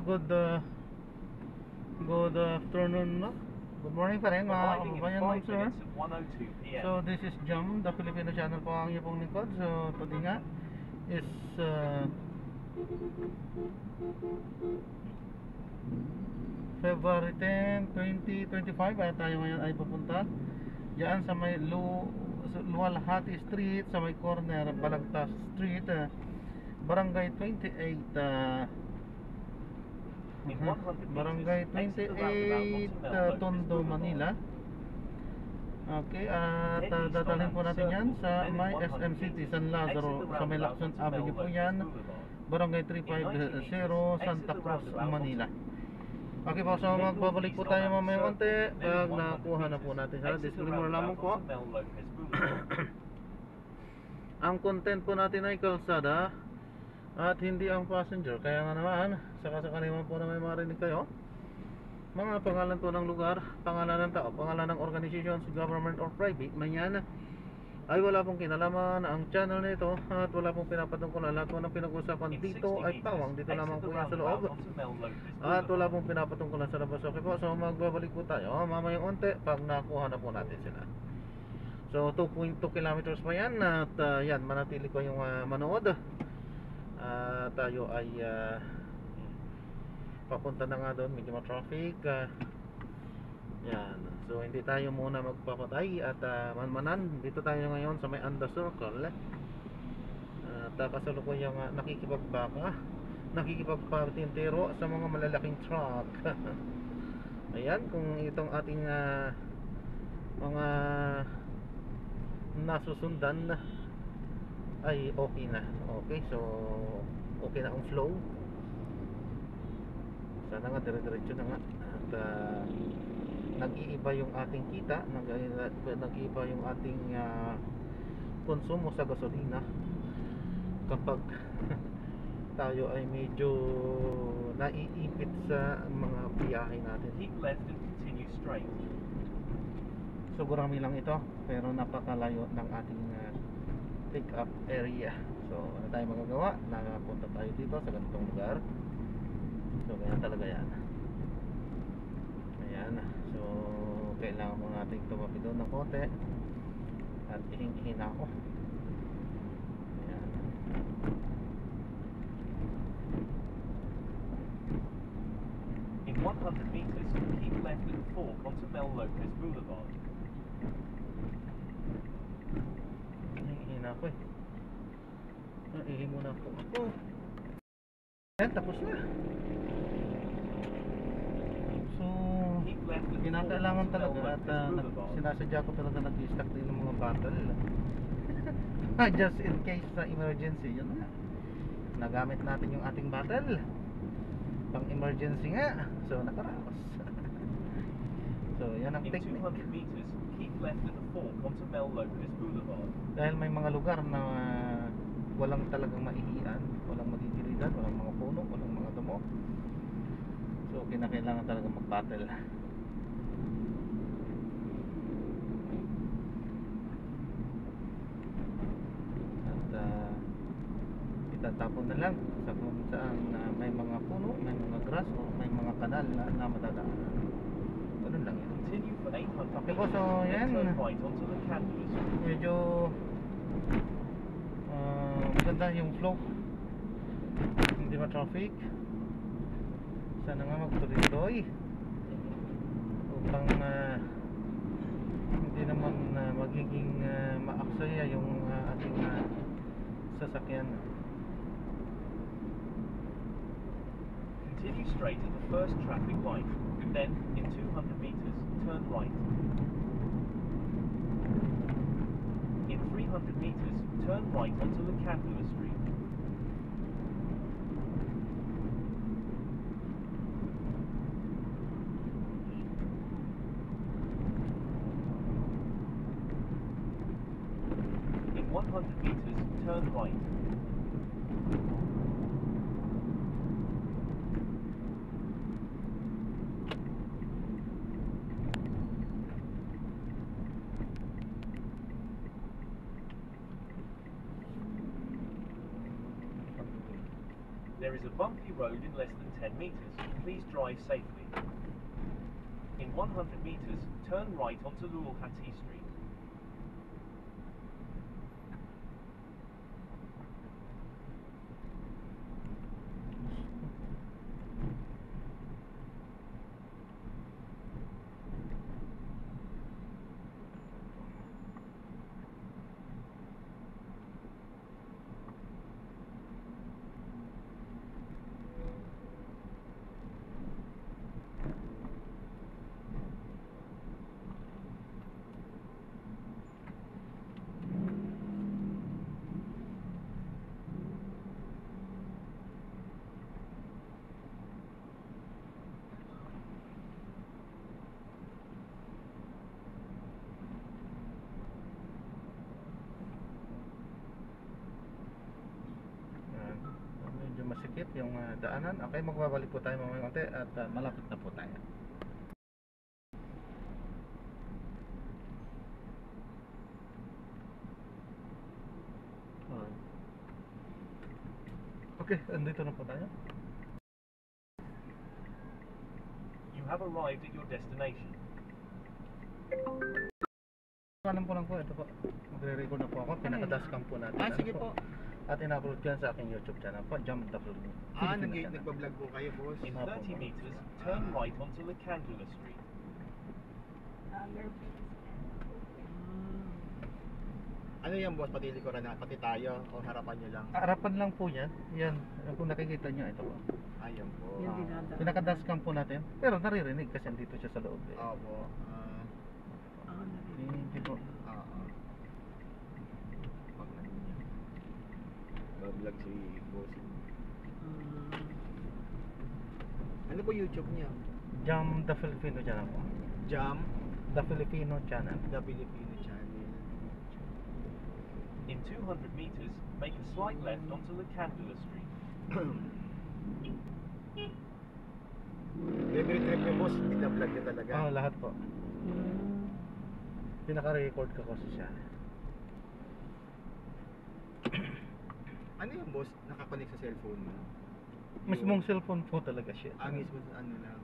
Good afternoon, no? Good morning pa rin mga kababayan ng sir. So this is Jam, the Filipino channel po ang iyong lingkod. So today nga is February 10, 2025 at tayo ngayon ay pupunta diyan sa may Luwalhati Street, sa may corner Balagtas Street, Barangay 28, Barangay 28, Tondo, Manila. Okay, at dadalhin po natin yan sa may SM City, San Lazaro, sa may Lacson Avenue po yan, Barangay 350, Santa Cruz, Manila. Okay po, so magbabalik po tayo mamaya konti pag nakuha na po natin sa disclaimer lamang po. Ang content po natin ay kalsada at hindi ang passenger. Kaya nga naman, sakasakali man po na may marinig kayo, mga pangalan po ng lugar, pangalan ng tao, pangalan ng organizations, government or private, manyan ay wala pong kinalaman ang channel nito at wala pong pinapatungkulan. Lahat po ng pinag-usapan dito ay pawang dito lamang po yan sa loob at wala pong pinapatungkulan sa labas. Okay po, so magbabalik po tayo mamayang unti pag nakuha na po natin sila. So 2.2 kilometers pa yan at yan, manatili ko yung manood. Tayo ay papunta na nga doon, medyo ma-traffic. Yan, so hindi tayo muna magpapatay at manmanan. Dito tayo ngayon sa may Anda Circle at kasalukuyang nakikipagpatintero sa mga malalaking truck. Ayan, kung itong ating mga nasusundan ay okay na. Okay, so okay na ang flow. Sana nga dire-diretso na nga at nag-iiba yung ating kita, nag-iiba yung ating konsumo sa gasolina kapag tayo ay medyo naiipit sa mga biyahe natin. Keep left and continue straight. So gurami lang ito pero napakalayo ng ating pick up area. So ano tayo magagawa? Nakapunta tayo dito sa ganitong lugar. So ganyan talaga yan. Ayan. So kailangan mo nating tumabi doon ng konti at ihing-ihin ako. Ayan. In 100 meters, keep left and fork onto Mel Lopez Boulevard. Ihing-ihin ako eh. Ihing muna ako. Ayan, tapos na. So kinakailangan talaga at sinasadya ko talaga nag-i-stack din ng mga bottle just in case sa emergency. Yun na, nagamit natin yung ating bottle pang emergency nga, so nakaraos. So yan ang technique. In 200 meters, keep left and fork onto Mel Lopez Boulevard. Dahil may mga lugar na walang talagang maihian, walang magigilidan, walang mga puno, walang mga damo, so kinakailangan talaga mag-battle. At itatapon na lang sa kung saan may mga puno, may mga grass o may mga kanal na madadaanan. Ganun lang yan. Continue for 800 Okay po, so yan, turn right onto the Candlers. medyo maganda yung flow, hindi ma-traffic. Sana nga magtuloy-tuloy upang hindi naman magiging maaksaya yung ating sasakyan. Continue straight at the first traffic light. Then, in 200 meters, turn right. In 300 meters, turn right onto the Candler Street. In 100 meters, turn right. There is a bumpy road in less than 10 meters. Please drive safely. In 100 meters, turn right onto Lulhati Street. Medyo masikip yung daanan. Okay, magbabalik po tayo mamaya konti at malapit na po tayo. Okay, andito na po tayo. You have arrived at your destination. Kanan po lang po, ito po. Magre-record na po ako. Pinaka-dashcam po natin. Sige po. At in-upload yan sa aking YouTube channel po, Jump the Filipino. Nagbablog po kayo, boss. In Opo. 30 meters, turn right onto Lacandula Street. Ano yan, boss? Pati likuran na, pati tayo, o harapan nyo lang? Harapan lang po yan. Yan, kung nakikita nyo, ito po. Ayan po. Yung dinadaan. Pinaka-dashcam po natin. Pero naririnig kasi andito siya sa loob. Opo. Hindi po. Bablog si boss. Ano po YouTube niya? Jump the Filipino channel po. Jam, The Filipino channel. The Filipino Channel. In 200 meters, make a slight left onto Lacandula Street. Every trip niyo, boss, binablog niya talaga. Oh, lahat po. Pinaka-record ko kasi siya. Ano yung boss? Nakakonect sa cellphone mo? Mismong cellphone po talaga siya. Mismo sa ano lang.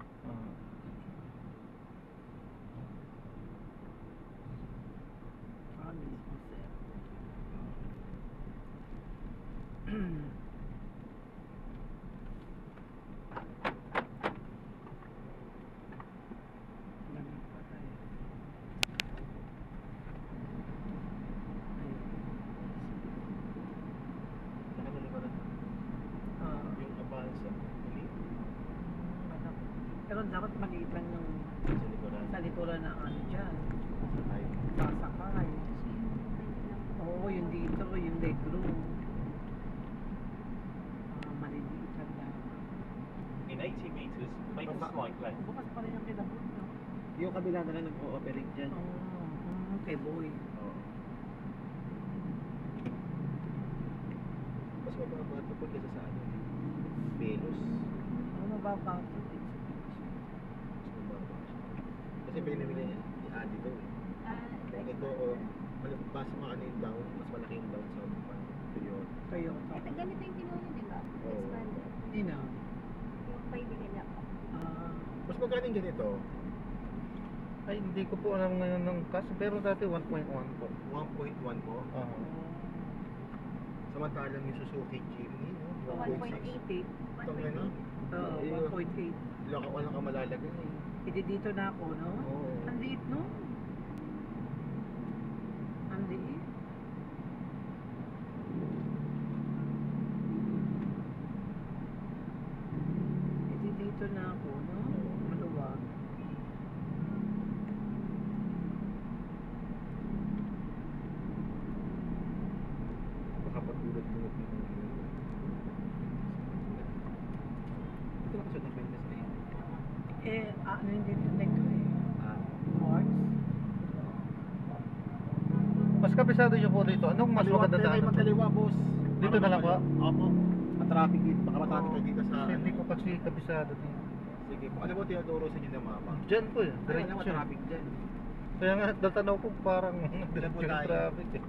Yung Avanza. Pero dapat maliit lang yung Sa likuran. sa likuran na ano dyan. Ay. Sasakay. Oo, yung dito, yung legroom. Maliliit lang yan. In 80 meters, make a slight left. Bukas pa rin yung kinabot, no? Yung kabila na lang nag-ooperate dyan. Okay, boy. Oo. Mas mababa ito po kaysa sa ano. Venus. Mababa ito. Mas mababa siya. Kasi pinamili niya ni Adi daw eh. Kung ito o mas maano yung down, mas malaki yung down sa Toyota. Toyota. Ito ganito yung kinuha niyo, di ba? Oo. Expanded. Hindi na. Yung kaibigan niya po. Mas magkano yung ganito? Ay, hindi ko po alam ngayon ng cash, pero dati 1.1 po. 1.1 po. Samantalang yung Suzuki Jimny, no? 1.8. 1.8. Itong ano? Oo, 1.8. Wala ka malalagay eh. Hindi dito na ako, no? Oo. Ang liit, no? Ang liit. Hindi dito na ako, no? Maluwag. Baka pagdulot-dulot mo yung ito na kasi ng Venus na yun. Ano yung dito nito eh? Quartz? Mas kabisado nyo po dito. Anong mas maganda daan? Magkaliwa, boss. Dito na lang po? Opo. Matraffic dito. Baka matraffic ka dito sa... Kasi hindi ko kasi kabisado dito. Sige po. Ano ba tinuturo sa inyo ng mama? Diyan po eh. Ay, wala Diretso. matraffic dyan. Kaya nga, natanaw ko parang Diyan diretso po yung tayo. traffic eh.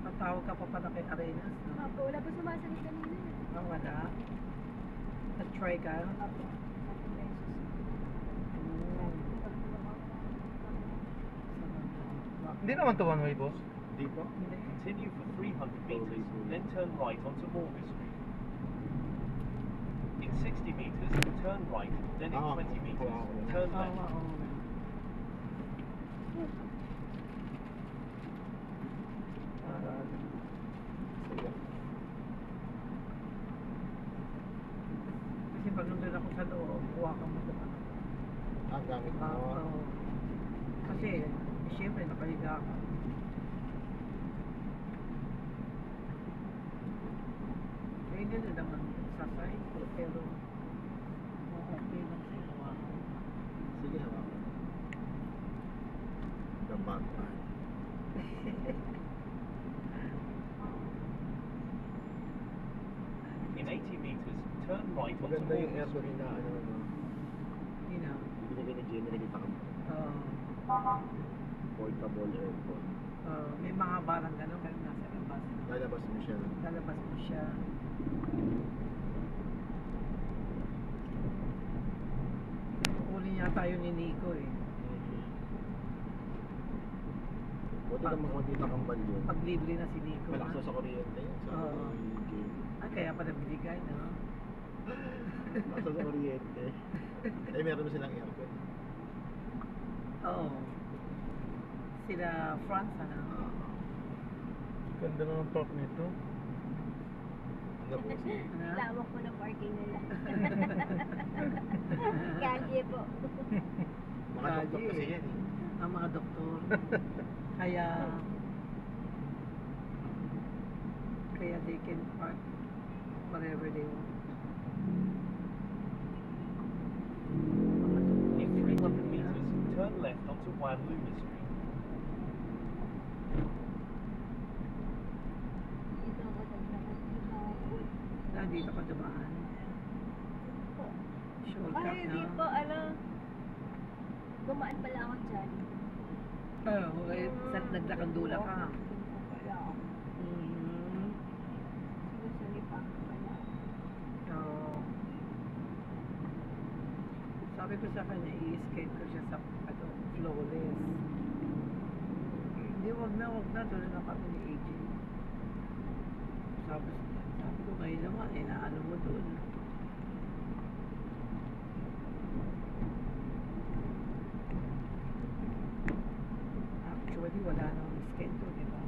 At Tawag ka pa pala kay Arenas, no? Opo, wala pa sumasagot kanina. Ah, wala. Nag-try ka? Opo. Hindi naman to one way, boss. Di po? Hindi. Continue for 300 meters, then turn right onto Morgan Street. In 60 meters, turn right, then in 20 meters, turn Oo, left. oo. Sige. Kasi pag nandun ako sa loob, kuha ka mo doon. Ang gamit mo. Oo. Kasi, siyempre, nakahiga ka. Eh, hindi na naman sa side ko, pero okay lang sa'yo. Sige, hawakan. The Batman. In 80 meters, turn right onto Maganda yung Morgan aircon Street. na ano, no? You know, Binigay ni Jenny, nakikita ko. Portable aircon. may mga barang gano'n kaya nasa labas. Lalabas mo siya. Lalabas mo siya. Uli niya tayo ni Nico eh. Buti naman kung dito kang balyo. Pag libre na si Nico. Malakas ha? na sa kuryente yun. Sa Oo. game. Ah, kaya pala binigay, no? Malakas na sa kuryente. Eh, meron na silang aircon. Oo. Sila France, ano? Ganda na ng park nito. Ano po? Ano? Lawak po ng parking nila. Kalye po. Mga doktor kasi yan eh. Ang mga doktor. Kaya they can park wherever they want. In 300 meters, turn left onto Wanluma Street. Dito ako naglalakad. Dito ka dumaan. Shortcut Ay, na. di po, gumaan pala ako dyan. Okay. Nagdakandula ka. Wala ako. Mm-hmm. Sinusulipa ko pala. So, sabi ko sa kanya, i-escape ko siya sa flawless. Hindi, wag na. Tuloy na kami ni AJ. Sabi ko ngayon naman, inaano mo doon. Actually, wala nang schedule, di ba?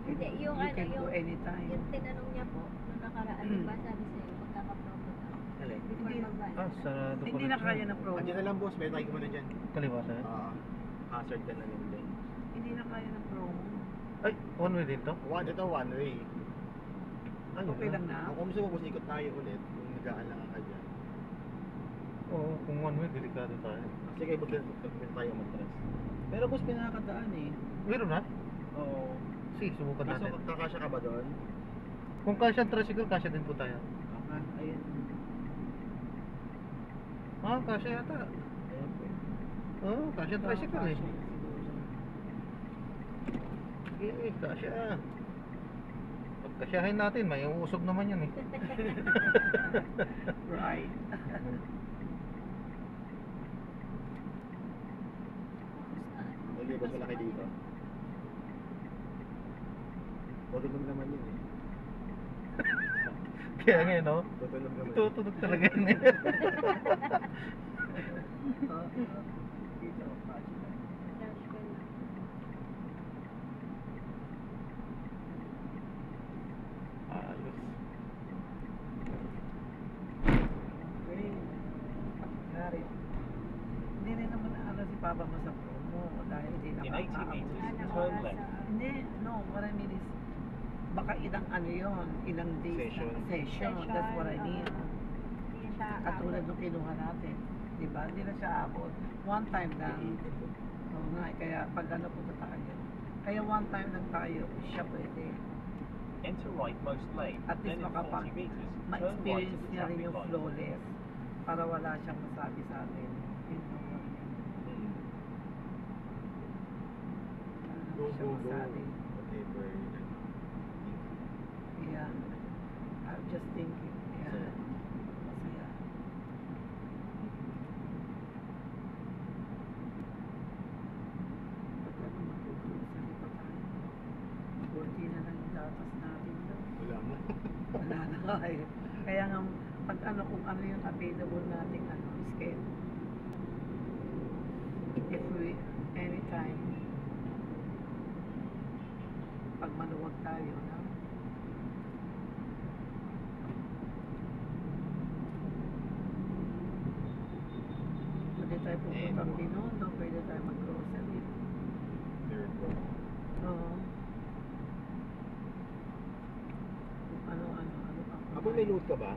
Hindi, You can go yung anytime. tinanong niya po, nung nakaraan, di ba sabi sa'yo, magkakapromo daw. Alay. Before Hindi. mag-ban. Sarado Hindi na kaya ng promo. Andiyan na lang boss, may try ko muna dyan. Kaliwa sir. Hazard ka na lang din. Hindi na kaya ng promo. Ay, one way din to? Ito one way. Ayun Okay lang na. Kung gusto mo boss, ikot tayo ulit. Kung nag-aalala ka dyan. Oo, kung one way, delikado tayo. Sige, magkakaroon tayo matras. Pero boss, pinakadaan eh. Meron na? Oo. Sige, subukan Kaso natin. kakasya ka ba doon? Kung kasya ang tricycle, kasya din po tayo. Ayan. Ah, kasya yata. Ayan po. Oo, kasya ang tricycle eh. Siguro. Sige, kasya. Pagkasyahin natin, may uusog naman yan eh. Right. Hindi boss, malaki dito. Tutulog naman yun eh. Kaya nga, no? Tutulog naman. Tutunog talaga yun eh. Dito, Dash ko na. Ayos. okay. Gary. Hindi rin naman ano si Papa mo sa promo dahil hindi In 80 nakakaabot. meters, turn left. Hindi, no, what I mean is, baka ilang ano yun, ilang days Session. na session, that's what I mean. Hindi siya Katulad nung kinuha natin, di ba? Hindi na siya abot. One time lang. Oo nga, kaya pag ano punta tayo. Kaya one time lang tayo, siya pwede. Enter right most lane, At then least in 40 meters, turn right to ma-experience the niya rin traffic yung light. flawless para wala siyang masabi sa atin. Yun yung Go, siya go, go. masabi. Whatever. Yeah. I'm just thinking. Yeah. Masaya. Ba't ano matutulog sa lipa tayo? Kunti na lang yung gatas natin doon. Wala na. Wala na nga eh. Kaya nga, pag ano, kung ano yung available nating ano, schedule. If we, anytime, pag maluwag tayo, no? Pwede tayo pupuntang Binondo, pwede tayo mag-grocery. Third floor. Oo. Ano pa. Apo, may load ka ba?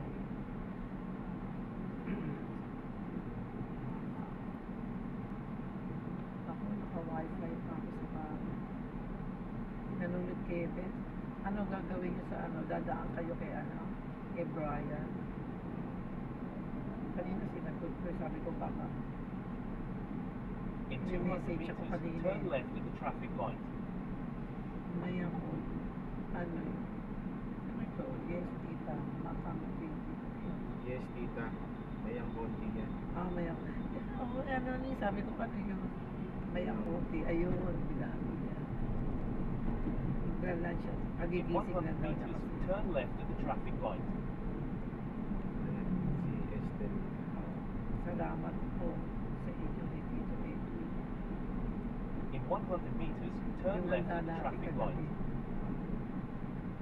Ako, naka-wifi pa ako sa bahay. Tinanong ni Kevin, ano gagawin niyo sa ano, dadaan kayo kay ano, kay Brian. Kanina sinagot ko, sabi ko baka. In May 200 message meters, ako kanina turn eh. left at the traffic light. May ako, ano ito, yes tita, matang Yes, tita. May ang konti yan. may ako. Oh, ano ni, sabi ko kanina, may ako, ayun, binabi niya. Naglalan siya, In pagigising 100 lang daw niya meters, kasi. turn left at the traffic light. Ayan, si Estelle. Salamat po sa inyo ni Tito Edwin. In 100 meters, turn Yung left handa at the natin traffic light. kagabi.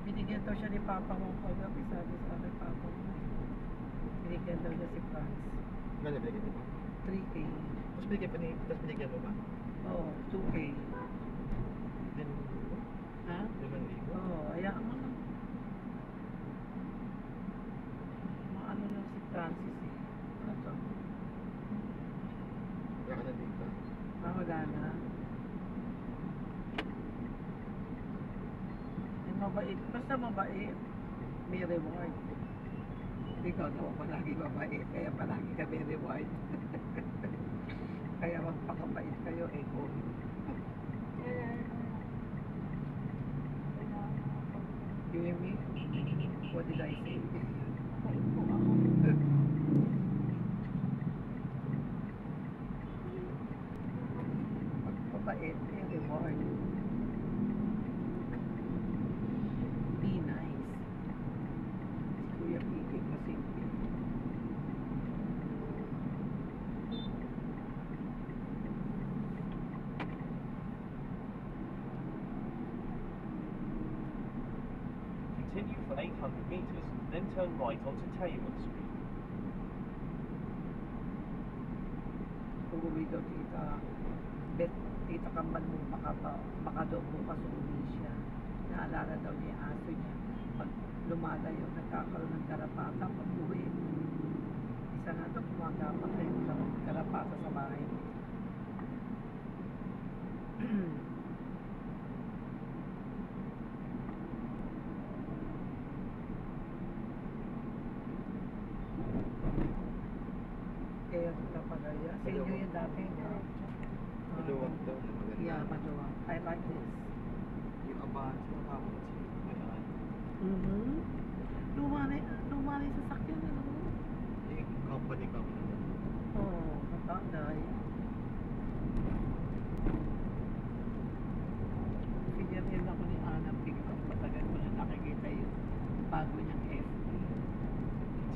Binigyan daw siya ni Papa mo kagabi, sabi sa akin Papa mo. Binigyan daw niya si Franz. Gano'n binigyan mo ba? 3K. Tapos binigyan mo ba? Oo, 2K. Then, Ha? 5,000. Oo, hayaan mo na. Maano lang si Francis eh. Ano to? Wala ka na dito. Wala na. Mabait. Basta mabait. May reward. Ikaw naman palagi mabait. Kaya palagi ka may reward. Kaya magpakabait kayo eh. Kung you hear me? What did I say? Magpapait. May reward. Be nice. Si Kuya Piggy kasi. Continue for 800 meters, then turn right onto Taylor Street. Uuwi daw tita. Bet, tita Kambal mo baka daw bukas uuwi siya. Naalala daw niya yung aso niya. Pag lumalayo, nagkakaroon ng karapata pag uwi. Isa nga daw, kumagapat na yung karapata sa bahay. Kaya tita Palaya. Sa inyo yung dati, no? Maluwag daw na maganda. Yeah, maluwag. I like this. Yung abahan sa makapot si Mayan. Luma na yung sasakyan, ano mo? Yung company. Oo, matangay. Piniril ako ni Ana Pigong. Matagal ko na nakikita yung bago niyang FB.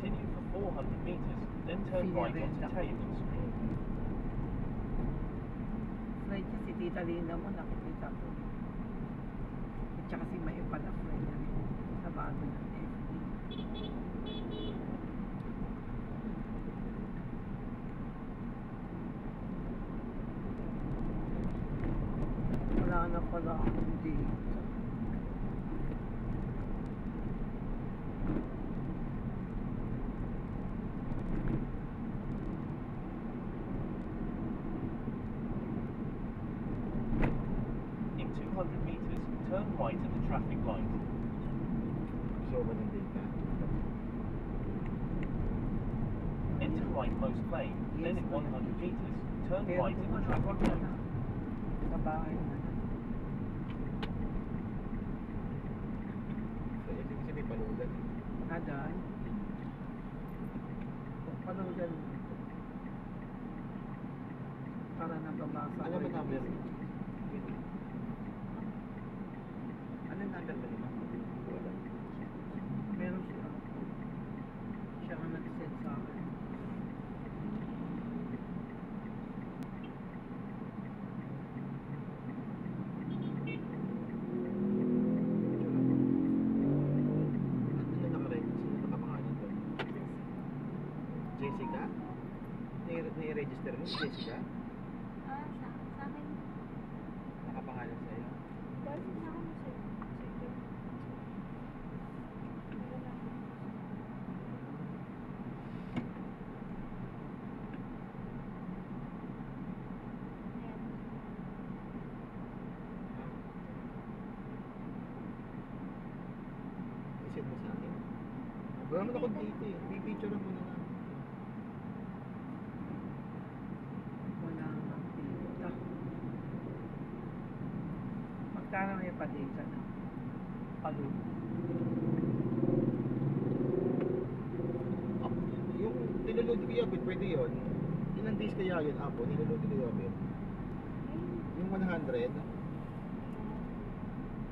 Continue for 400 meters, then turn right onto Taylor Street. Friend niya, si Tita Lina mo, nakikita ko. At saka si Mayo pala, friend niya rin. Sa bago niyang FB. Wala na pala akong dito. In 200 meters, turn right at the traffic light. So, ba ng data? Enter rightmost lane, then in 100 meters, turn Pero right at kung the ano, traffic wag na light. na. Sa bahay na. So, ibig sabihin pala dyan. Panoodin mo. Para nababasa. Alam mo number? Ano number ba yun? Wala. Meron siya. Siya ang nag-send sa akin. Ano naka-register? Sino nakapangalan doon? Jessica? Nai-register mo? Jessica? Sa akin, Nakapangalan sa'yo? dahil sa akin na sir. Sige. Wala lang. Ayan. I-send mo sa akin. Wala naman ako dito eh. Pipicture mo na lang. Wala nang tita. Magkano may patita na? Palo. Yung niloload ko yun, pwede yun. Ilang days kaya yun, Apo? Niloload ko yun. Yung 100,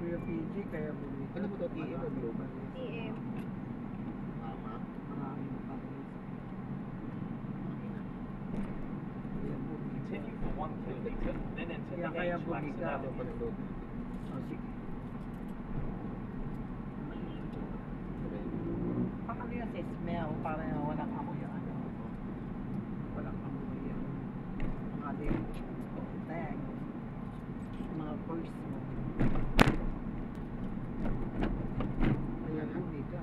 Kuya PG, kaya bumili. ano mo to, TM o Global? TM. Tama. Maraming patis. Kaya bumili. Continue for 1 kilometer, then enter the Kaya H. bumili ka. Laxon Ano pa Avenue. ng load? Oh, sige. Pakali yan sa smell, para walang amoy yung ano. Walang amoy yung mga din. Tag. Mga purse mo. Kaya bumili ka.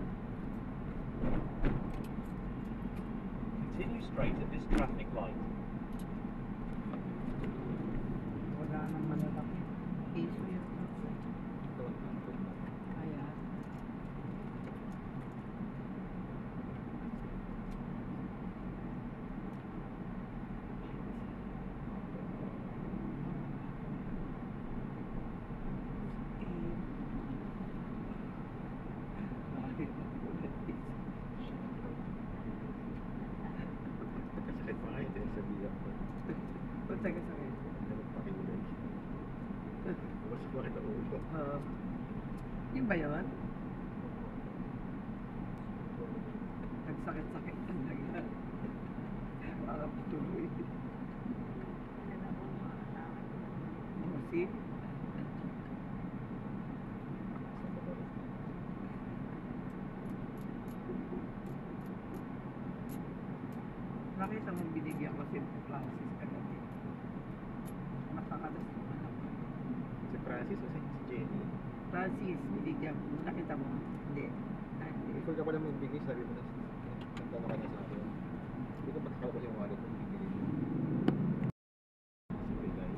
Continue straight at this traffic light. Wala nang malalaki. Piso yun. Ayan. Sakit pa nga yun, sabihan ko. Ba't sakit-sakit? Pakinig. Mas bakit ako ulo? Yun ba yun? Nagsakit-sakit talaga. Para tuloy. See? Nakita mo binigyan ko si Francis kagabi. Nakakalas yung anak ko. Si Francis o si Jenny? Francis, binigyan ko. Nakita mo? Hindi. Ah, hindi. Before ka pala magbigay, sabi mo na nagtanong ka na sa akin. Hindi ko patakal ko yung wallet mo bibigay mo. Si Pilay.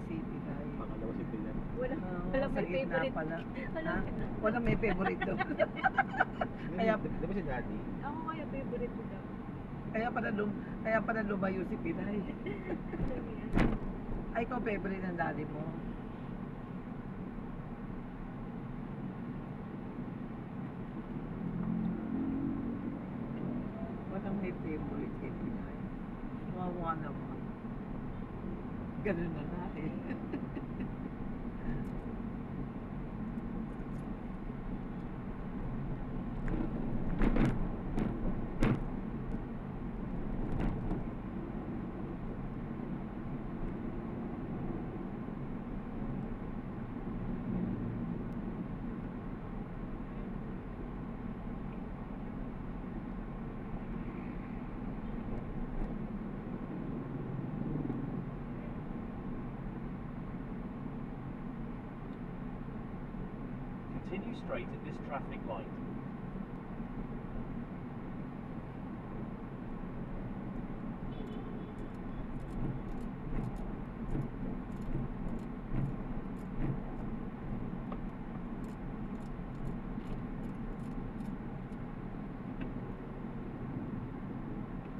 Si Pilay. Pangalawa si Pilay. Wala. Ah, Walang sa may gitna favorite. pala. Wala. Ha? Walang may favorite doon. Kaya- Di ba si Daddy? Ako kaya favorite ko daw. kaya pala lumayo si Pilay. Ay, ikaw favorite ng daddy mo. Walang may favorite kay Pilay. Wawa naman. Ganun na nga eh. Continue straight at this traffic light.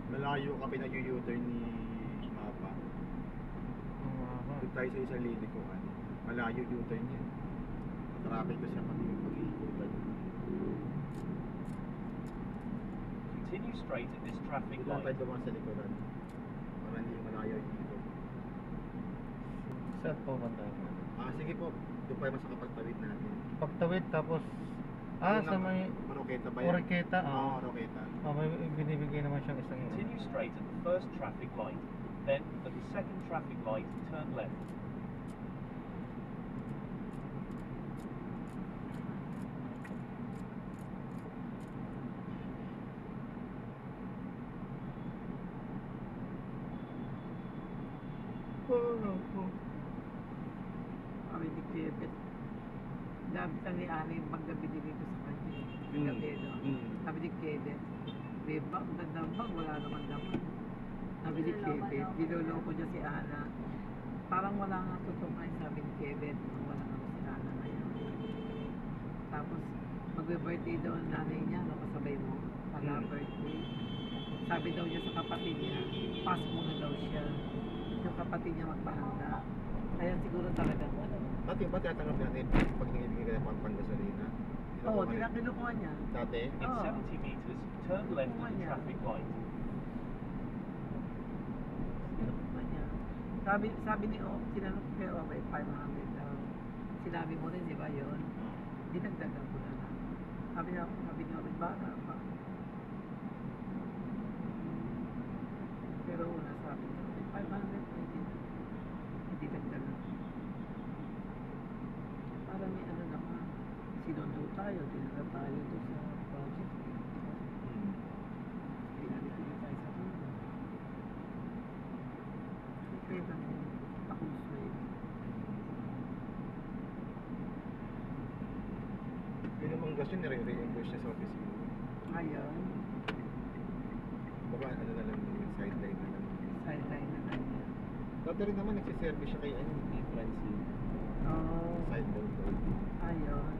Malayo ka pinag-u-turn ni Mapa. Doon tayo sa isang linig ko ano. Malayo u-turn niya. Traffic ko siya pag-u-turn. Continue straight at this traffic Bigla tayo light. dumaan sa likuran. Para hindi malayo yung dito. Saan po banda? Sige po. Doon pa yung sa kapagtawid natin. Pagtawid tapos Yung sa may Maroketa ba yan? Oriketa. Oo, Maroketa. May binibigay naman siyang isang Continue straight at the first traffic light. Then, at the second traffic light, turn left. Kami ni Kevin. Dabi ni Ani yung paggabi dito sa kanya. Yung gabi, no? Sabi ni Kevin, Beba, ang ganda ang bag, wala naman naman. Sabi ni Kevin, niloloko niya si Ana. Parang wala nga totoo nga, sabi ni Kevin, wala nga si Ana ngayon. Tapos, magbe-birthday daw ang nanay niya, no, kasabay mo, pala birthday. Sabi daw niya sa kapatid niya, pass muna daw siya. Yung kapatid niya magpahanda. Kaya siguro talaga, ano. Dati ba tinatanggap natin pag nangibigay ka ng panggasolina? Oo, kinukuha niya. Dati? In Oh. 70 meters, turn left at the traffic light. Kinukuha niya. Sabi ni O, sinanong ko kay Ove, 500 daw. Sinabi mo rin, di ba yun? Dinagdagan ko na lang. Sabi ni Ove, baka pa. Pero una sabi ni Ove, 500 pwede na. Hindi dagdagan. Para may ano naman, sinundo tayo, dinala tayo doon sa project. Pinalipili tayo sa mundo. Okay lang yun. Akong sway. Yun namang gas yun, nire-reimburse niya sa opisina. Ngayon, Baka ano na lang yung sideline na lang. sideline na lang yan. Dati rin naman nagsiservice siya kay Francine. Oh, Sideline ko. ayun.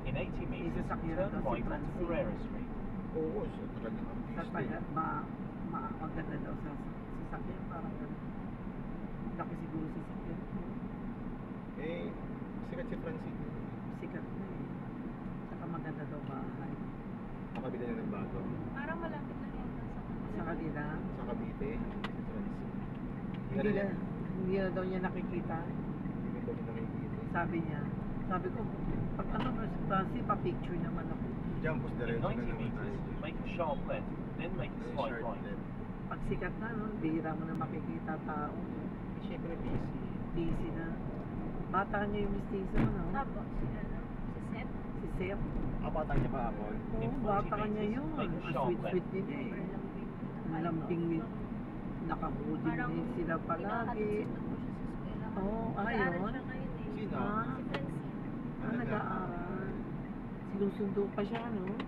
In 80 meters, Isasakyan turn daw si right onto Francine. Ferreira Street. Oo, siya talagang Sa artista. maganda daw sa sasakyan, parang gano'n. Laki siguro sa sasakyan. Sikat si Francine. Sikat na eh. Saka maganda daw bahay. Nakabila niya ng bago. Parang malapit na rin Sa kanila, Sa Cavite, si Francine. hindi na daw niya nakikita. Hindi ko nakikita. Sabi ko, pag ano ba si Francie, pa-picture naman ako. Jumpos In diretso na 90 naman tayo. meters, make a sharp left, then make a slight Short right. left. Pag sikat na, no, bihira mo na makikita tao. Siyempre busy. Busy na. Bata niya yung mistiso, no? Tapos, si Seth, Si Seth. Apatan niya pa ako. Oo, In 40 bata niya meters, yun. make a Ang sharp sweet-sweet left. nila eh. super Ang lambing nila. Nakahoodie Parang din sila palagi. kinakatid mo siya sa eskwela. Oo, Nag-aaral ayun. siya ngayon eh. Sino? Ah, Si Francine. nag-aaral. Sinusundo pa siya, no? Make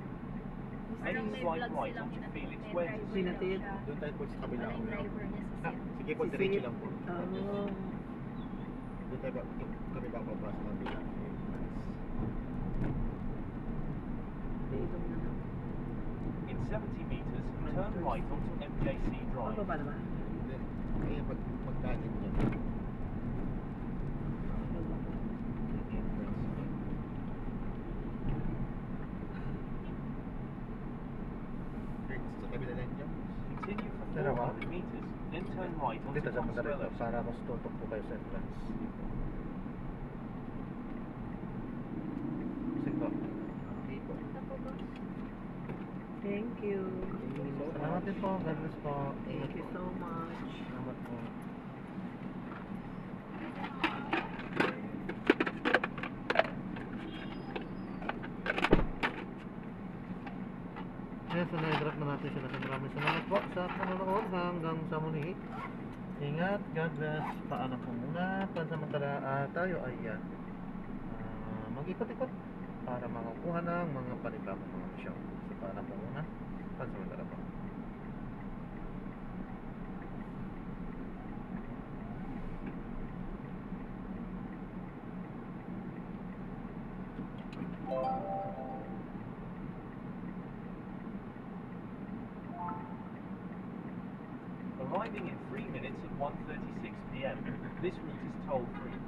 Parang a may slight vlog right silang onto Felix may Wedge. driver Pinatid. daw siya. Doon tayo po sa kabila Wala ko. yung driver niya si Seth. Sige po, Si diretso Seth. lang po. Oo. Doon tayo kami bababa sa kabila. Ilong na lang. In 70 meters, turn right onto MJC Ano Drive. ba naman? Hindi. Kaya pagkanin niya. Sa kabila lang dyan. Continue for Pero ba? 400 meters, then turn right onto Dito sa Mandarin Consuelo. para mas tutok po kayo sa entrance. Sige po. Okay po. Ito po ba? Thank you. Salamat din po. God bless po. Thank you so much. Salamat po. Yes, so na-drop na natin sila. Maraming salamat po sa panonood hanggang sa muli. Ingat, God bless. Paalam po muna. Pansamantala tayo ay mag-ikot-ikot para makakuha ng mga panibagong mga misyon. So paalam po muna. Pansamantala po. Arriving in 3 minutes at 1:36 p.m. This route is toll-free.